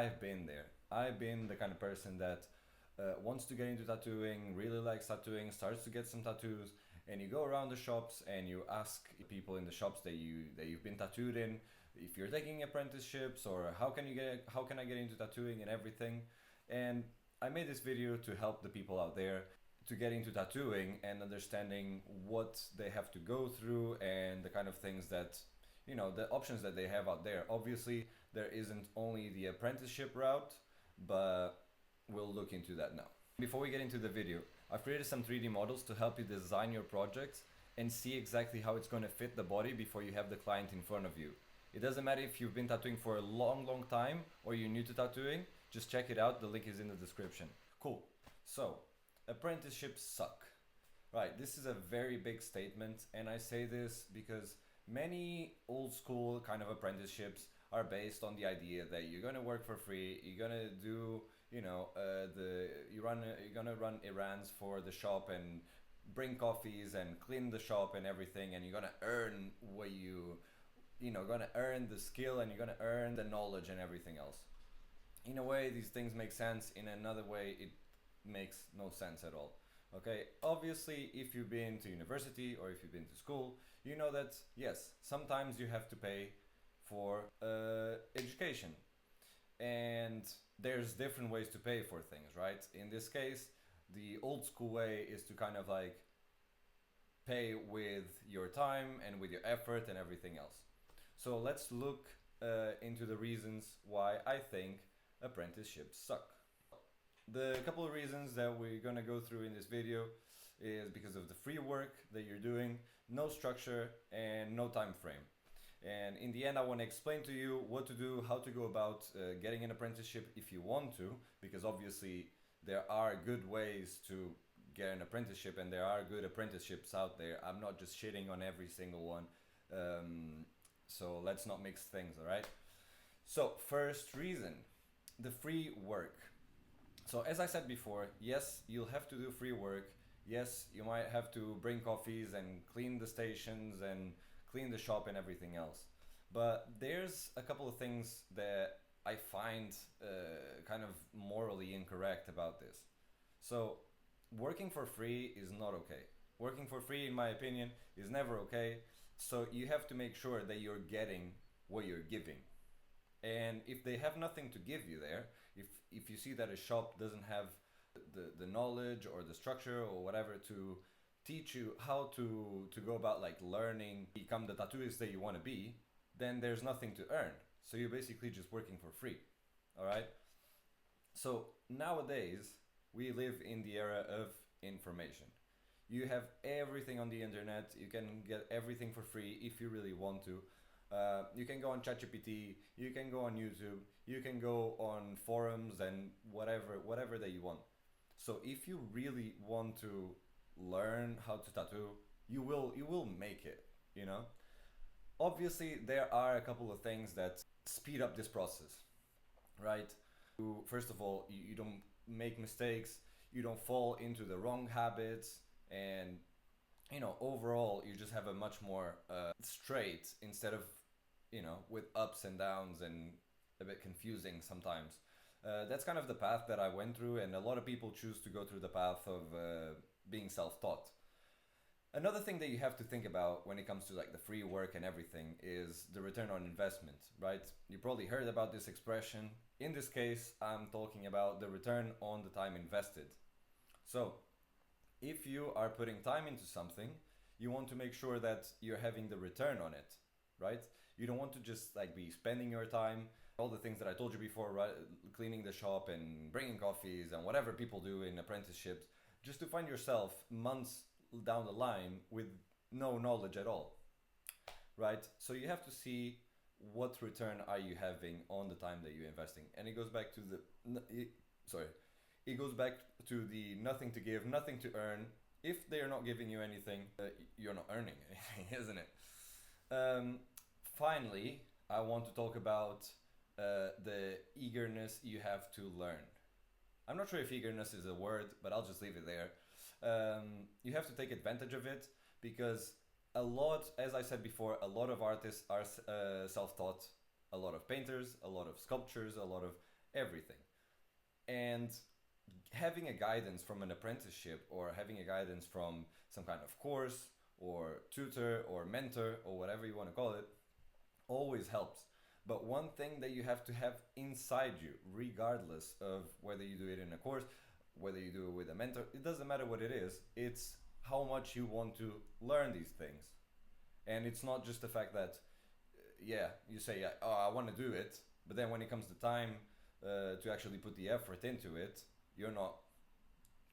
I've been there. I've been the kind of person that wants to get into tattooing, really likes tattooing, starts to get some tattoos, and you go around the shops and you ask people in the shops that you've been tattooed in if you're taking apprenticeships or how can I get into tattooing and everything. And I made this video to help the people out there to get into tattooing and understanding what they have to go through and the kind of things that, the options that they have out there. Obviously, there isn't only the apprenticeship route, but we'll look into that now. Before we get into the video, I've created some 3D models to help you design your projects and see exactly how it's going to fit the body before you have the client in front of you. It doesn't matter if you've been tattooing for a long time or you're new to tattooing, just check it out, the link is in the description. Cool. So, apprenticeships suck. Right, this is a very big statement, and I say this because many old school kind of apprenticeships are based on the idea that you're gonna work for free, you're gonna do, you're gonna run errands for the shop and bring coffees and clean the shop and everything, and you're gonna earn what gonna earn the skill and you're gonna earn the knowledge and everything else. In a way, these things make sense. In another way, it makes no sense at all. Okay, obviously, if you've been to university or if you've been to school, you know that yes, sometimes you have to pay for education, and there's different ways to pay for things, right? In this case, the old school way is to kind of like pay with your time and with your effort and everything else. So let's look into the reasons why I think apprenticeships suck. The couple of reasons that we're gonna go through in this video is because of the free work that you're doing, no structure, and no time frame. And in the end, I want to explain to you what to do, how to go about getting an apprenticeship if you want to, because obviously there are good ways to get an apprenticeship and there are good apprenticeships out there. I'm not just shitting on every single one. So let's not mix things, alright? So, first reason, the free work. So as I said before, yes, you'll have to do free work. Yes, you might have to bring coffees and clean the stations and clean the shop and everything else. But there's a couple of things that I find kind of morally incorrect about this. So working for free is not okay. Working for free, in my opinion, is never okay. So you have to make sure that you're getting what you're giving. And if they have nothing to give you there, if you see that a shop doesn't have the knowledge or the structure or whatever to teach you how to go about like learning, become the tattooist that you want to be, then there's nothing to earn. So you're basically just working for free. Alright? So nowadays, we live in the era of information. You have everything on the internet, you can get everything for free if you really want to. You can go on ChatGPT, you can go on YouTube, you can go on forums and whatever that you want. So if you really want to learn how to tattoo, you will make it, Obviously, there are a couple of things that speed up this process, right? First of all, you don't make mistakes, you don't fall into the wrong habits, and overall you just have a much more straight instead of with ups and downs and a bit confusing sometimes. That's kind of the path that I went through, and a lot of people choose to go through the path of being self-taught. Another thing that you have to think about when it comes to like the free work and everything is the return on investment, right? You probably heard about this expression. In this case, I'm talking about the return on the time invested. So if you are putting time into something, you want to make sure that you're having the return on it, right? You don't want to just like be spending your time, all the things that I told you before, right? Cleaning the shop and bringing coffees and whatever people do in apprenticeships, just to find yourself months down the line with no knowledge at all, right? So you have to see what return are you having on the time that you're investing. And it goes back to the nothing to give, nothing to earn. If they're not giving you anything, you're not earning anything, isn't it? Finally, I want to talk about the eagerness you have to learn. I'm not sure if eagerness is a word, but I'll just leave it there. You have to take advantage of it because as I said before, a lot of artists are self-taught. A lot of painters, a lot of sculptors, a lot of everything. And having a guidance from an apprenticeship, or having a guidance from some kind of course or tutor or mentor or whatever you want to call it, always helps. But one thing that you have to have inside you, regardless of whether you do it in a course, whether you do it with a mentor, it doesn't matter what it is, it's how much you want to learn these things. And it's not just the fact that, yeah, you say, yeah, oh, I want to do it, but then when it comes to time to actually put the effort into it, you're not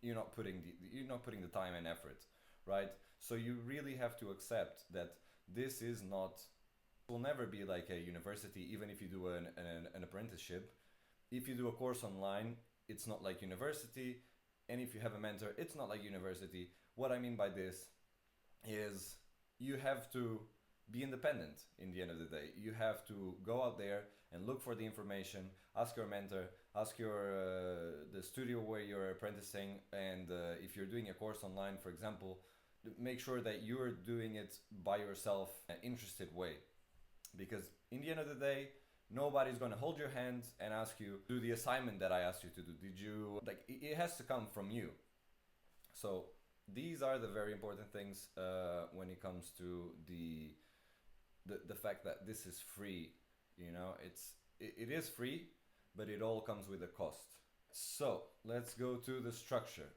you're not putting the time and effort, right? So you really have to accept that this is not, will never be like a university. Even if you do an apprenticeship, if you do a course online, it's not like university. And if you have a mentor, it's not like university. What I mean by this is you have to be independent. In the end of the day, you have to go out there and look for the information, ask your mentor, ask your the studio where you're apprenticing, and if you're doing a course online, for example, make sure that you're doing it by yourself, an interested way. Because in the end of the day, nobody's going to hold your hand and ask you, do the assignment that I asked you to do, did you, like, it has to come from you. So these are the very important things when it comes to the fact that this is free. You know, it is free, but it all comes with a cost. So let's go to the structure.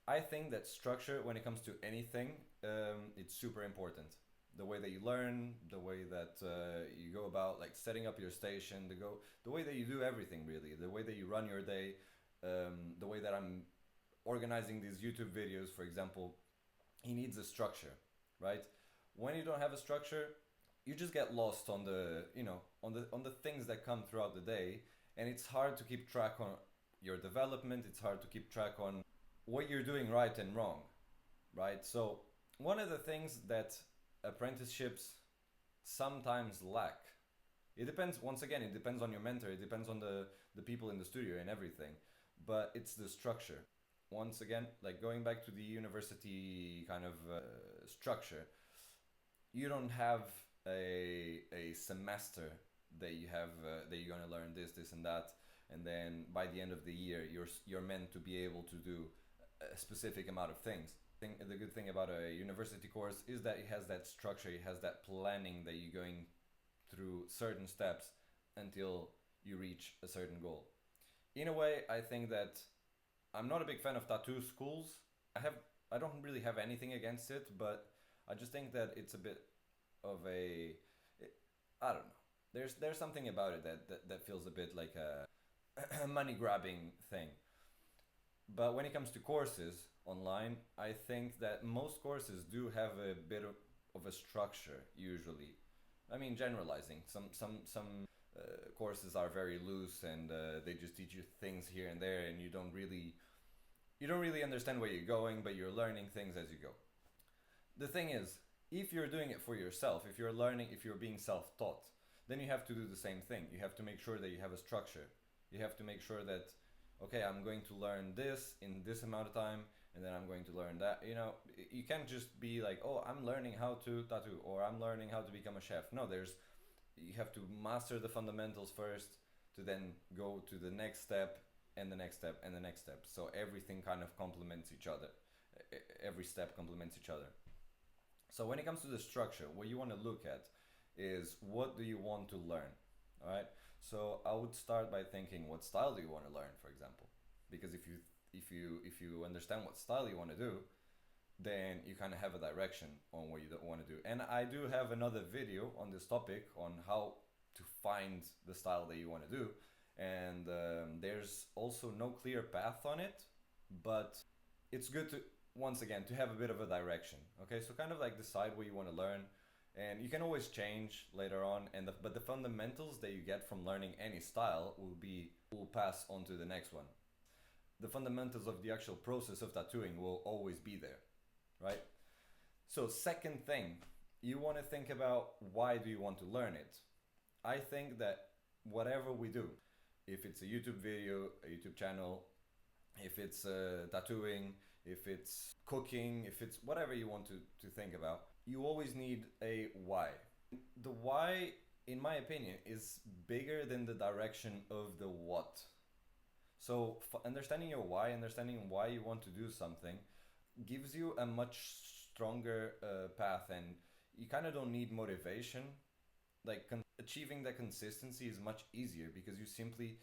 I think that structure, when it comes to anything, it's super important. The way that you learn, the way that you go about like setting up your station, the way that you do everything, really, the way that you run your day, the way that I'm organizing these YouTube videos, for example, he needs a structure, right? When you don't have a structure, you just get lost on the, you know, on the things that come throughout the day, and it's hard to keep track on your development. It's hard to keep track on what you're doing right and wrong, right? So one of the things that apprenticeships sometimes lack, it depends, once again, it depends on your mentor, it depends on the people in the studio and everything, but it's the structure. Once again, like going back to the university kind of structure, you don't have a semester that you have that you're going to learn this and that, and then by the end of the year you're meant to be able to do a specific amount of things. The good thing about a university course is that it has that structure, it has that planning, that you're going through certain steps until you reach a certain goal. In a way, I think that I'm not a big fan of tattoo schools. I don't really have anything against it, but I just think that it's a bit of a, I don't know. There's something about it that feels a bit like a money grabbing thing. But when it comes to courses online, I think that most courses do have a bit of a structure usually. I mean, generalizing. Some courses are very loose, and they just teach you things here and there, and you don't really understand where you're going, but you're learning things as you go. The thing is, if you're doing it for yourself, if you're learning, if you're being self-taught, then you have to do the same thing. You have to make sure that you have a structure. You have to make sure that, okay, I'm going to learn this in this amount of time, and then I'm going to learn that. You know, you can't just be like, oh, I'm learning how to tattoo, or I'm learning how to become a chef. No, you have to master the fundamentals first, to then go to the next step and the next step and the next step. So everything kind of complements each other. Every step complements each other. So when it comes to the structure, what you want to look at is, what do you want to learn? All right. So I would start by thinking, what style do you want to learn, for example? Because if you understand what style you want to do, then you kind of have a direction on what you want to do. And I do have another video on this topic on how to find the style that you want to do. And there's also no clear path on it, but it's good to, once again, to have a bit of a direction. Okay, so kind of like decide what you want to learn, and you can always change later on. But the fundamentals that you get from learning any style will pass on to the next one. The fundamentals of the actual process of tattooing will always be there, right? So second thing, you want to think about, why do you want to learn it? I think that whatever we do, if it's a YouTube video, a YouTube channel, if it's tattooing, if it's cooking, if it's whatever you want to think about, you always need a why. The why in my opinion, is bigger than the direction of the what. So understanding your why, understanding why you want to do something, gives you a much stronger path, and you kind of don't need motivation. Like achieving that consistency is much easier because you simply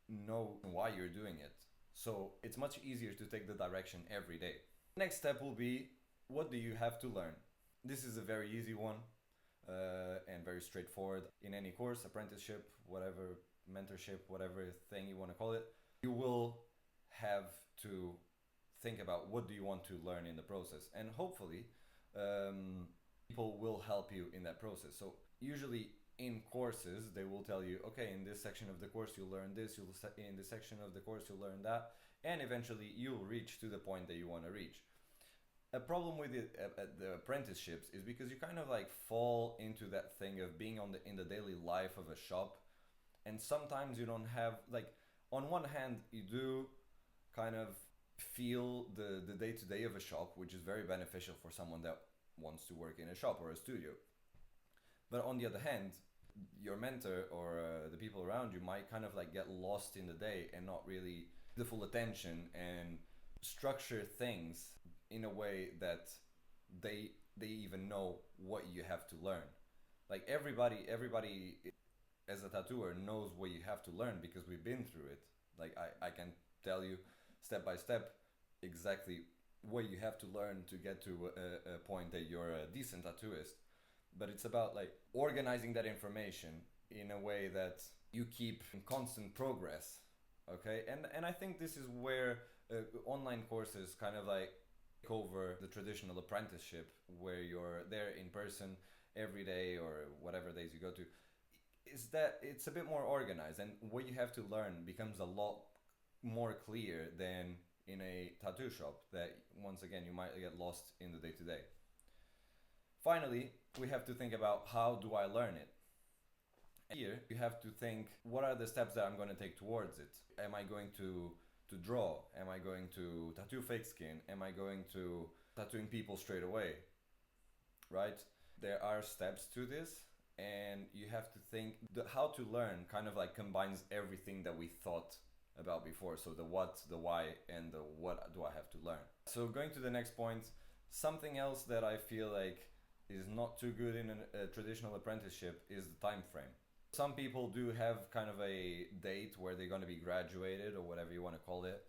know why you're doing it. So it's much easier to take the direction every day. Next step will be, what do you have to learn? This is a very easy one, and very straightforward. In any course, apprenticeship, whatever, mentorship, whatever thing you want to call it, you will have to think about what do you want to learn in the process, and hopefully people will help you in that process. So usually in courses they will tell you, okay, in this section of the course you'll learn this, in this section of the course you'll learn that, and eventually you'll reach to the point that you want to reach. A problem with the apprenticeships is because you kind of like fall into that thing of being in the daily life of a shop, and sometimes you don't have, like, on one hand you do kind of feel the day-to-day of a shop, which is very beneficial for someone that wants to work in a shop or a studio. But on the other hand, your mentor or the people around you might kind of like get lost in the day and not really the full attention and structure things in a way that they even know what you have to learn. Like everybody as a tattooer knows what you have to learn because we've been through it. Like I can tell you step by step exactly what you have to learn to get to a point that you're a decent tattooist. But it's about like organizing that information in a way that you keep in constant progress. Okay, and I think this is where online courses kind of like take over the traditional apprenticeship, where you're there in person every day or whatever days you go to. Is that it's a bit more organized, and what you have to learn becomes a lot more clear than in a tattoo shop that, once again, you might get lost in the day to day. Finally, we have to think about, how do I learn it? Here you have to think, what are the steps that I'm going to take towards it? Am I going to draw? Am I going to tattoo fake skin? Am I going to tattooing people straight away? Right? There are steps to this, and you have to think how to learn kind of like combines everything that we thought about before. So the what, the why, and the what do I have to learn. So going to the next point, something else that I feel like is not too good in a traditional apprenticeship is the time frame. Some people do have kind of a date where they're going to be graduated or whatever you want to call it.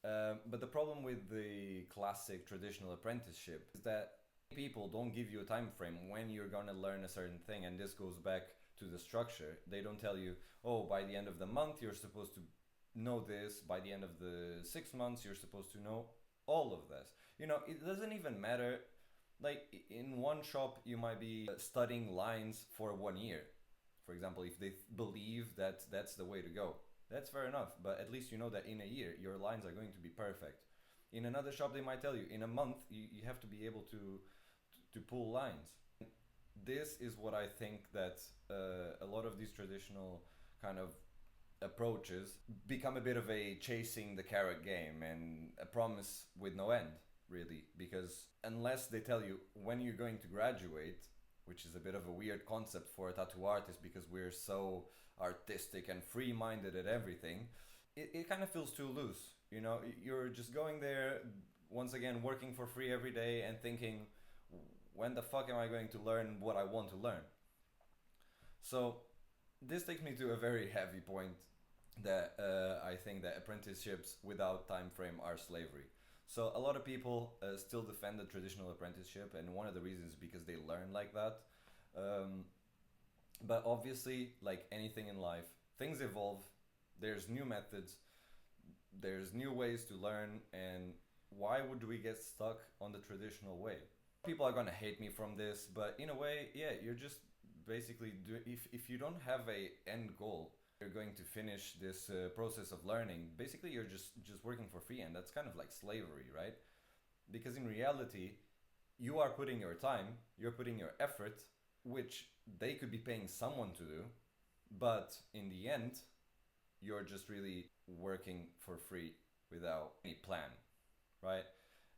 But the problem with the classic traditional apprenticeship is that people don't give you a time frame when you're going to learn a certain thing, and this goes back to the structure. They don't tell you, oh, by the end of the month you're supposed to know this, by the end of the 6 months you're supposed to know all of this. You know, it doesn't even matter. Like in one shop you might be studying lines for 1 year, for example, if they believe that that's the way to go. That's fair enough, but at least you know that in a year your lines are going to be perfect. In another shop they might tell you in a month you have to be able to pull lines. This is what I think that a lot of these traditional kind of approaches become a bit of a chasing the carrot game and a promise with no end, really, because unless they tell you when you're going to graduate, which is a bit of a weird concept for a tattoo artist because we're so artistic and free-minded at everything, it kind of feels too loose. You know, you're just going there, once again, working for free every day and thinking, when the fuck am I going to learn what I want to learn? So this takes me to a very heavy point, that I think that apprenticeships without time frame are slavery. So a lot of people still defend the traditional apprenticeship, and one of the reasons is because they learn like that. But obviously, like anything in life, things evolve. There's new methods, there's new ways to learn, and why would we get stuck on the traditional way? People are gonna hate me from this, but in a way, yeah, you're just basically if you don't have a end goal, you're going to finish this process of learning. Basically, you're just working for free, and that's kind of like slavery, right? Because in reality, you are putting your time, you're putting your effort, which they could be paying someone to do, but in the end, you're just really working for free without any plan, right?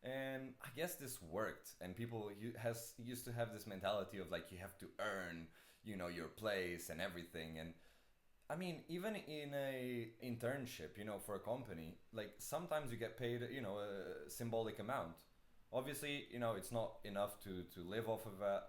And I guess this worked, and people used to have this mentality of like, you have to earn your place and everything. And I mean, even in a internship, for a company, like sometimes you get paid, a symbolic amount. Obviously, it's not enough to live off of that,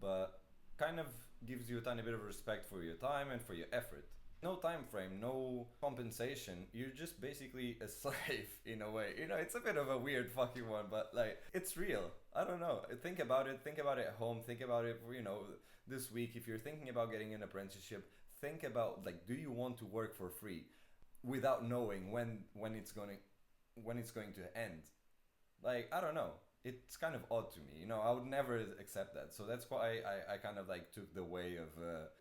but kind of gives you a tiny bit of respect for your time and for your effort. No time frame, no compensation. You're just basically a slave in a way. It's a bit of a weird fucking one, but like it's real. I don't know. Think about it. Think about it at home. Think about it. This week, if you're thinking about getting an apprenticeship, think about like, do you want to work for free, without knowing when it's going to end? Like, I don't know. It's kind of odd to me. I would never accept that. So that's why I kind of like took the way of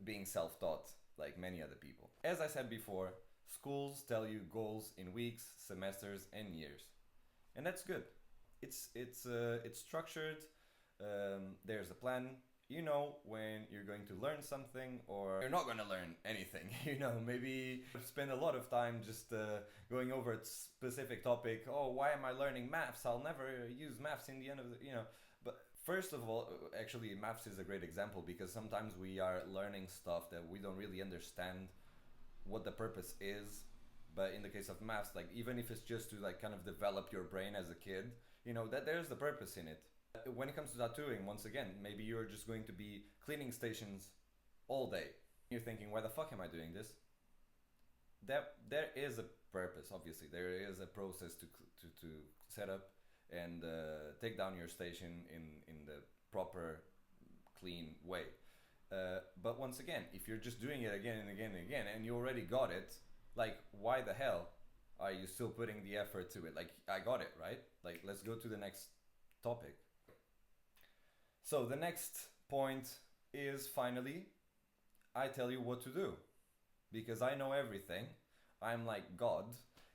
being self-taught, like many other people. As I said before, schools tell you goals in weeks, semesters, and years, and that's good. It's structured. There's a plan. When you're going to learn something, or you're not going to learn anything. Maybe spend a lot of time just going over a specific topic. Oh, why am I learning maths? I'll never use maths in the end of but first of all, actually maths is a great example, because sometimes we are learning stuff that we don't really understand what the purpose is. But in the case of maths, like, even if it's just to like kind of develop your brain as a kid, that there's the purpose in it. When it comes to tattooing, once again, maybe you're just going to be cleaning stations all day. You're thinking, why the fuck am I doing this? There is a purpose, obviously. There is a process to set up and take down your station in the proper, clean way. But once again, if you're just doing it again and again and again, and you already got it, like, why the hell are you still putting the effort to it? Like, I got it, right? Like, let's go to the next topic. So the next point is, finally, I tell you what to do, because I know everything. I'm like God,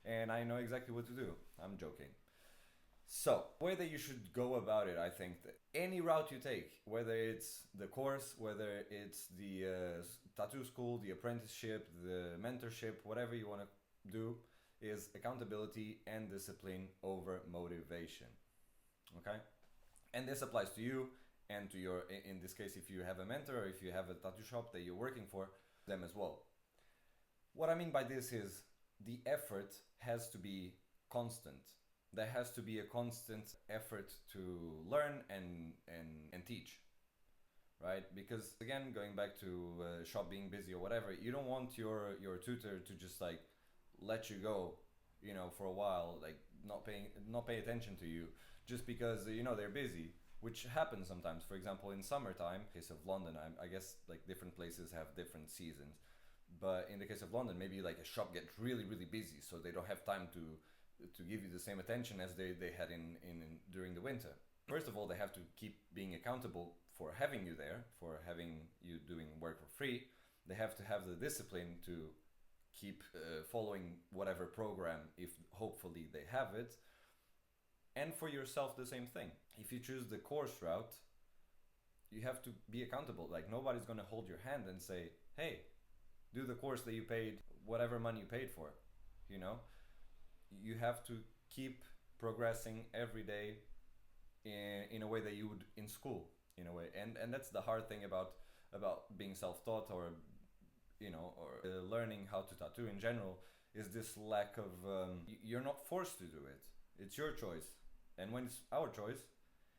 and I know exactly what to do. I'm joking. So, the way that you should go about it, I think that any route you take, whether it's the course, whether it's the tattoo school, the apprenticeship, the mentorship, whatever you want to do, is accountability and discipline over motivation. Okay? And this applies to you and to your, in this case, if you have a mentor or if you have a tattoo shop that you're working for, them as well. What I mean by this is, the effort has to be constant. There has to be a constant effort to learn and teach, right? Because again, going back to shop being busy or whatever, you don't want your tutor to just like let you go, for a while, like not pay attention to you just because they're busy, which happens sometimes. For example, in summertime, in the case of London, I guess like different places have different seasons, but in the case of London, maybe like a shop gets really really busy, so they don't have time to give you the same attention as they had in during the winter. First of all, they have to keep being accountable for having you there, for having you doing work for free. They have to have the discipline to keep following whatever program, if hopefully they have it. And for yourself, the same thing. If you choose the course route, you have to be accountable. Like, nobody's going to hold your hand and say, hey, do the course that you paid, whatever money you paid for. You have to keep progressing every day in a way that you would in school, in a way. And that's the hard thing about being self-taught, or learning how to tattoo in general, is this lack of you're not forced to do it. It's your choice. And when it's our choice,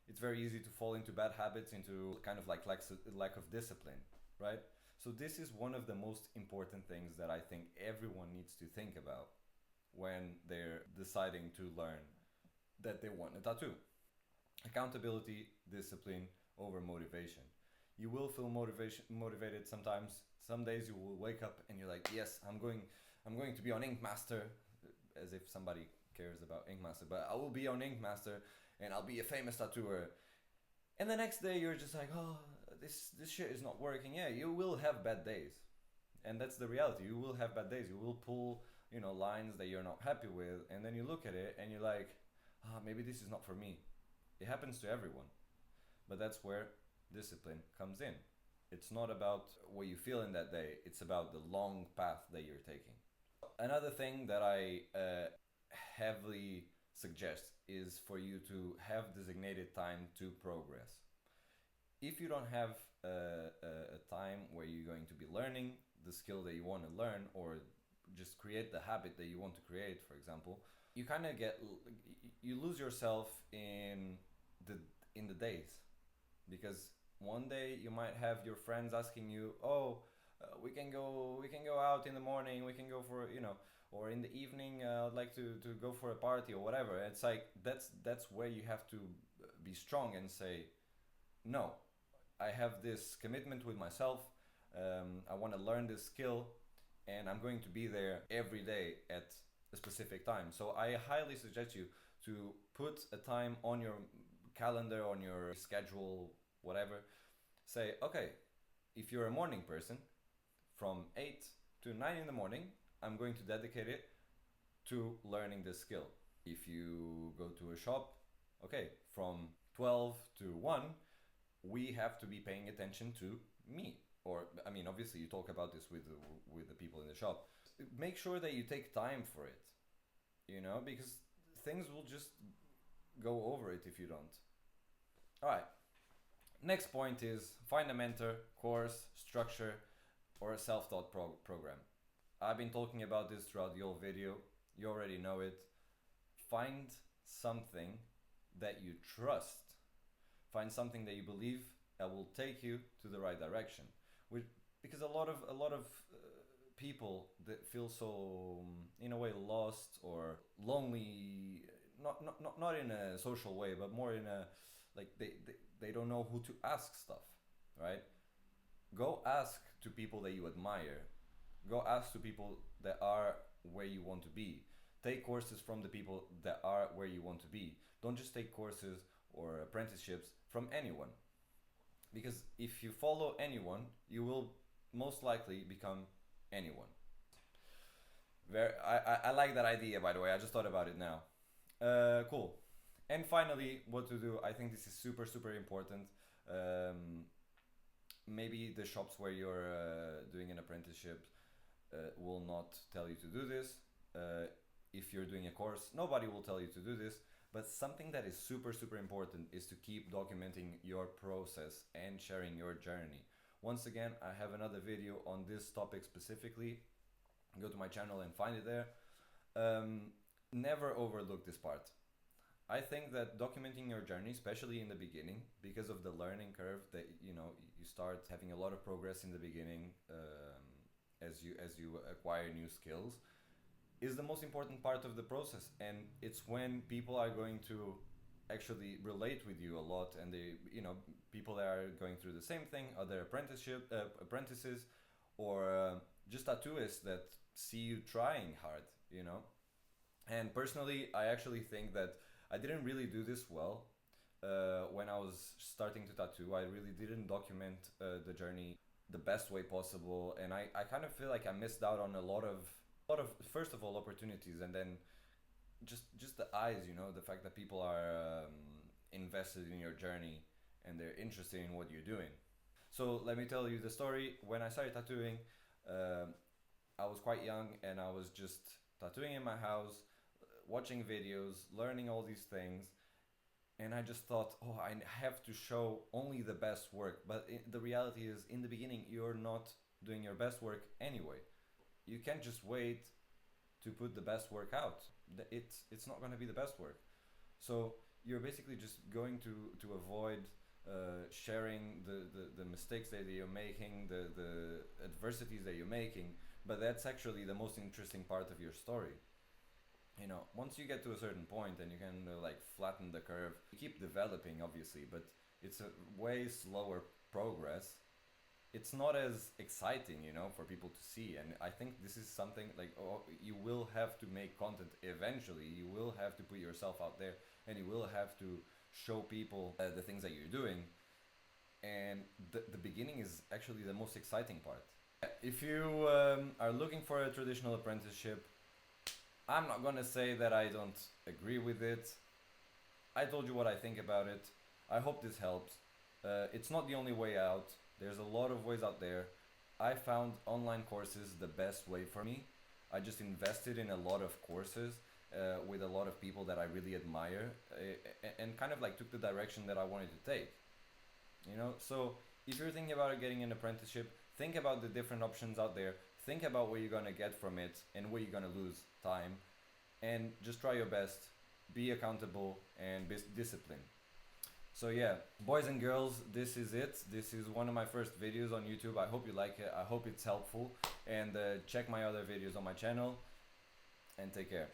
it's very easy to fall into bad habits, into kind of like lack of discipline, right? So this is one of the most important things that I think everyone needs to think about when they're deciding to learn that they want a tattoo. Accountability, discipline over motivation. You will feel motivated sometimes. Some days you will wake up and you're like, yes, I'm going to be on Ink Master, as if somebody cares about Ink Master, but I will be on Ink Master and I'll be a famous tattooer. And the next day you're just like, oh, this shit is not working. Yeah, you will have bad days. And that's the reality. You will have bad days. You will pull lines that you're not happy with, and then you look at it and you're like, maybe this is not for me. It happens to everyone. But that's where discipline comes in. It's not about what you feel in that day, it's about the long path that you're taking. Another thing that I heavily suggest is for you to have designated time to progress. if you don't have a time where you're going to be learning the skill that you want to learn, or just create the habit that you want to create, for example, you kind of you lose yourself the in the days, because one day you might have your friends asking you, oh, we can go out in the morning, we can go for, or in the evening, I'd like to go for a party or whatever. It's like that's where you have to be strong and say, no, I have this commitment with myself. I want to learn this skill, and I'm going to be there every day at a specific time. So I highly suggest you to put a time on your calendar, on your schedule, whatever. Say, okay, if you're a morning person, from 8 to 9 in the morning, I'm going to dedicate it to learning this skill. If you go to a shop, okay, from 12 to 1, we have to be paying attention to me. Or, I mean, obviously you talk about this with the people in the shop. Make sure that you take time for it, because things will just go over it if you don't. All right. Next point is find a mentor, course, structure, or a self-taught program. I've been talking about this throughout the whole video. You already know it. Find something that you trust. Find something that you believe that will take you to the right direction. Because a lot of people that feel so, in a way, lost or lonely, not in a social way, but more in a, like, they don't know who to ask stuff, right? Go ask to people that you admire. Go ask to people that are where you want to be. Take courses from the people that are where you want to be. Don't just take courses or apprenticeships from anyone. Because if you follow anyone, you will most likely become anyone. I like that idea, by the way. I just thought about it now. Cool. And finally, what to do. I think this is super, super important. Maybe the shops where you're doing an apprenticeship will not tell you to do this. If you're doing a course, nobody will tell you to do this. But something that is super, super important is to keep documenting your process and sharing your journey. Once again, I have another video on this topic specifically. Go to my channel and find it there. Never overlook this part. I think that documenting your journey, especially in the beginning, because of the learning curve that you start having a lot of progress in the beginning as you acquire new skills, is the most important part of the process. And it's when people are going to actually relate with you a lot, and they, people that are going through the same thing, other apprentices, or just tattooists that see you trying hard, And personally, I actually think that I didn't really do this well when I was starting to tattoo. I really didn't document the journey the best way possible, and I kind of feel like I missed out on a lot of first of all opportunities, and then just the eyes, the fact that people are invested in your journey and they're interested in what you're doing. So let me tell you the story. When I started tattooing, I was quite young, and I was just tattooing in my house, watching videos, learning all these things, and I just thought, oh, I have to show only the best work. But the reality is, in the beginning, you're not doing your best work anyway. You can't just wait to put the best work out. It's not going to be the best work. So you're basically just going to avoid sharing the mistakes that you're making, the adversities that you're making. But that's actually the most interesting part of your story. Once you get to a certain point and you can flatten the curve, you keep developing, obviously, but it's a way slower progress. It's not as exciting, for people to see. And I think this is something you will have to make content eventually. You will have to put yourself out there, and you will have to show people the things that you're doing. And the beginning is actually the most exciting part. If you are looking for a traditional apprenticeship, I'm not gonna say that I don't agree with it. I told you what I think about it. I hope this helps. It's not the only way out. There's a lot of ways out there. I found online courses the best way for me. I just invested in a lot of courses with a lot of people that I really admire, and kind of took the direction that I wanted to take. you know. So if you're thinking about getting an apprenticeship, think about the different options out there, think about what you're going to get from it and what you're going to lose time, and just try your best, be accountable, and be disciplined. So yeah, boys and girls, this is it. This is one of my first videos on YouTube. I hope you like it. I hope it's helpful. And check my other videos on my channel. And take care.